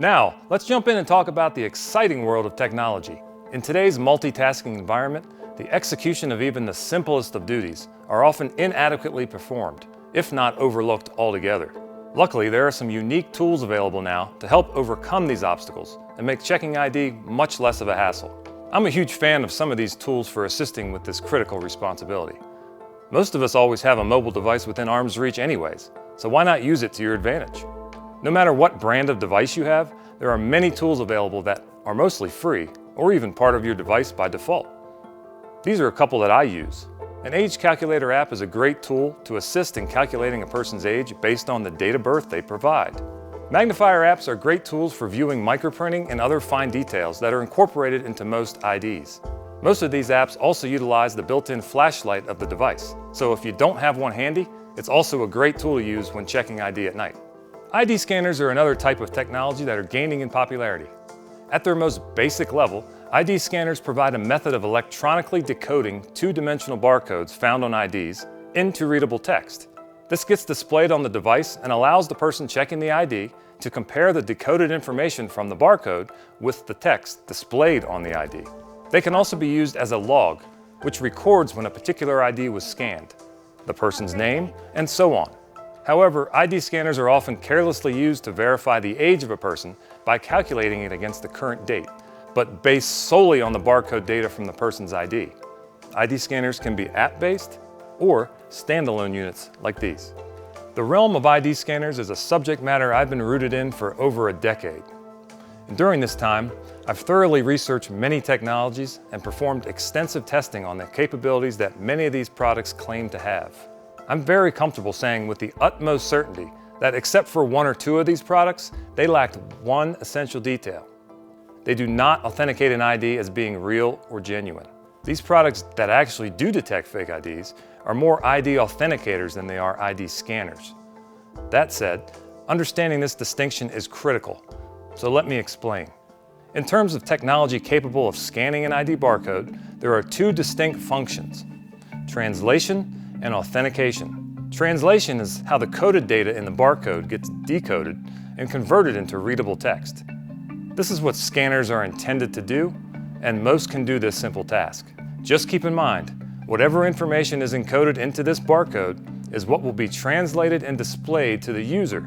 Now, let's jump in and talk about the exciting world of technology. In today's multitasking environment, the execution of even the simplest of duties are often inadequately performed, if not overlooked altogether. Luckily, there are some unique tools available now to help overcome these obstacles and make checking ID much less of a hassle. I'm a huge fan of some of these tools for assisting with this critical responsibility. Most of us always have a mobile device within arm's reach anyways, so why not use it to your advantage? No matter what brand of device you have, there are many tools available that are mostly free or even part of your device by default. These are a couple that I use. An age calculator app is a great tool to assist in calculating a person's age based on the date of birth they provide. Magnifier apps are great tools for viewing microprinting and other fine details that are incorporated into most IDs. Most of these apps also utilize the built-in flashlight of the device, so if you don't have one handy, it's also a great tool to use when checking ID at night. ID scanners are another type of technology that are gaining in popularity. At their most basic level, ID scanners provide a method of electronically decoding two-dimensional barcodes found on IDs into readable text. This gets displayed on the device and allows the person checking the ID to compare the decoded information from the barcode with the text displayed on the ID. They can also be used as a log, which records when a particular ID was scanned, the person's name, and so on. However, ID scanners are often carelessly used to verify the age of a person by calculating it against the current date, but based solely on the barcode data from the person's ID. ID scanners can be app-based or standalone units like these. The realm of ID scanners is a subject matter I've been rooted in for over a decade. And during this time, I've thoroughly researched many technologies and performed extensive testing on the capabilities that many of these products claim to have. I'm very comfortable saying with the utmost certainty that except for one or two of these products, they lacked one essential detail. They do not authenticate an ID as being real or genuine. These products that actually do detect fake IDs are more ID authenticators than they are ID scanners. That said, understanding this distinction is critical, so let me explain. In terms of technology capable of scanning an ID barcode, there are two distinct functions: translation and authentication. Translation is how the coded data in the barcode gets decoded and converted into readable text. This is what scanners are intended to do, and most can do this simple task. Just keep in mind, whatever information is encoded into this barcode is what will be translated and displayed to the user,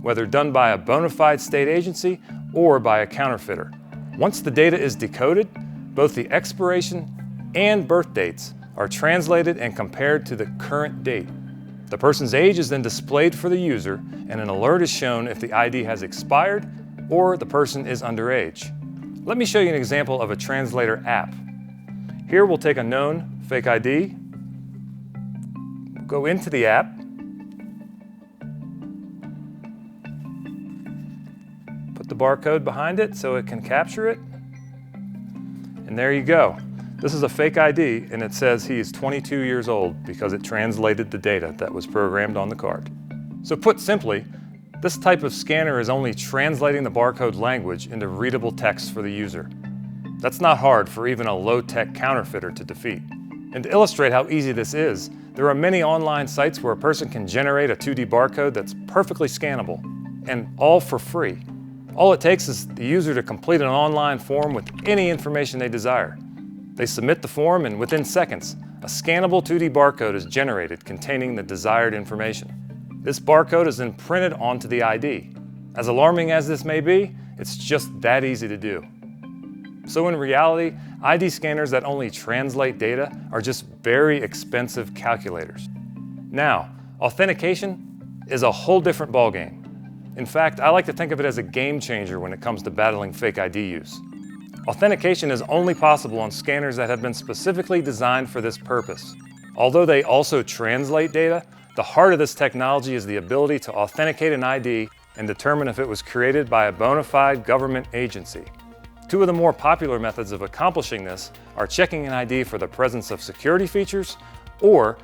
whether done by a bona fide state agency or by a counterfeiter. Once the data is decoded, both the expiration and birth dates are translated and compared to the current date. The person's age is then displayed for the user, and an alert is shown if the ID has expired or the person is underage. Let me show you an example of a translator app. Here we'll take a known fake ID, go into the app, put the barcode behind it so it can capture it, and there you go. This is a fake ID, and it says he is 22 years old because it translated the data that was programmed on the card. So put simply, this type of scanner is only translating the barcode language into readable text for the user. That's not hard for even a low-tech counterfeiter to defeat. And to illustrate how easy this is, there are many online sites where a person can generate a 2D barcode that's perfectly scannable, and all for free. All it takes is the user to complete an online form with any information they desire. They submit the form, and within seconds, a scannable 2D barcode is generated containing the desired information. This barcode is then printed onto the ID. As alarming as this may be, it's just that easy to do. So in reality, ID scanners that only translate data are just very expensive calculators. Now, authentication is a whole different ballgame. In fact, I like to think of it as a game changer when it comes to battling fake ID use. Authentication is only possible on scanners that have been specifically designed for this purpose. Although they also translate data, the heart of this technology is the ability to authenticate an ID and determine if it was created by a bona fide government agency. Two of the more popular methods of accomplishing this are checking an ID for the presence of security features or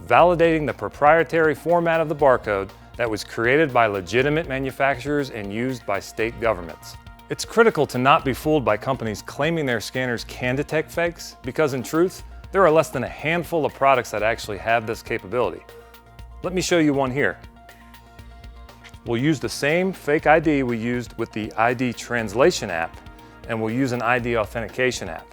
validating the proprietary format of the barcode that was created by legitimate manufacturers and used by state governments. It's critical to not be fooled by companies claiming their scanners can detect fakes, because in truth, there are less than a handful of products that actually have this capability. Let me show you one here. We'll use the same fake ID we used with the ID translation app, and we'll use an ID authentication app.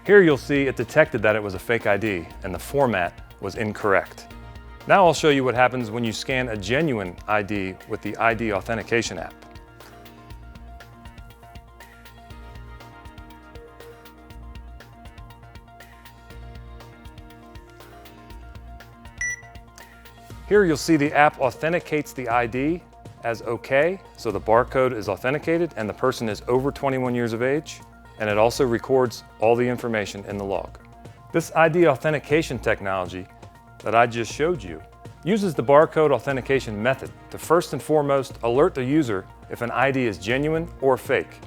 Here you'll see it detected that it was a fake ID and the format was incorrect. Now I'll show you what happens when you scan a genuine ID with the ID authentication app. Here you'll see the app authenticates the ID as OK, so the barcode is authenticated and the person is over 21 years of age, and it also records all the information in the log. This ID authentication technology that I just showed you uses the barcode authentication method to first and foremost alert the user if an ID is genuine or fake.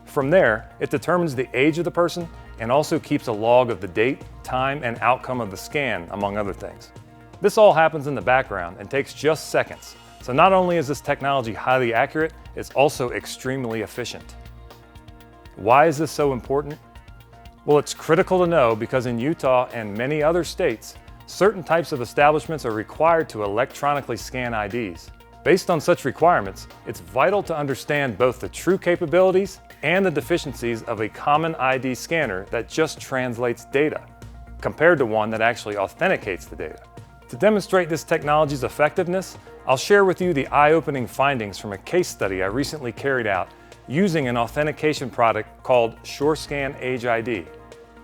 From there, it determines the age of the person and also keeps a log of the date, time, and outcome of the scan, among other things. This all happens in the background and takes just seconds. So not only is this technology highly accurate, it's also extremely efficient. Why is this so important? Well, it's critical to know because in Utah and many other states, certain types of establishments are required to electronically scan IDs. Based on such requirements, it's vital to understand both the true capabilities and the deficiencies of a common ID scanner that just translates data, compared to one that actually authenticates the data. To demonstrate this technology's effectiveness, I'll share with you the eye-opening findings from a case study I recently carried out using an authentication product called SureScan Age ID.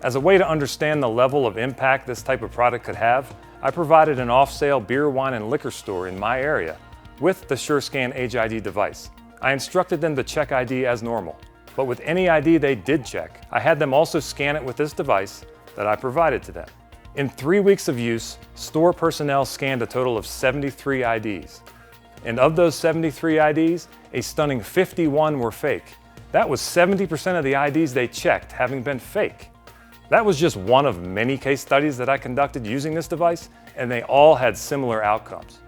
As a way to understand the level of impact this type of product could have, I provided an off-sale beer, wine, and liquor store in my area with the SureScan Age ID device. I instructed them to check ID as normal, but with any ID they did check, I had them also scan it with this device that I provided to them. In 3 weeks of use, store personnel scanned a total of 73 IDs. And of those 73 IDs, a stunning 51 were fake. That was 70% of the IDs they checked having been fake. That was just one of many case studies that I conducted using this device, and they all had similar outcomes.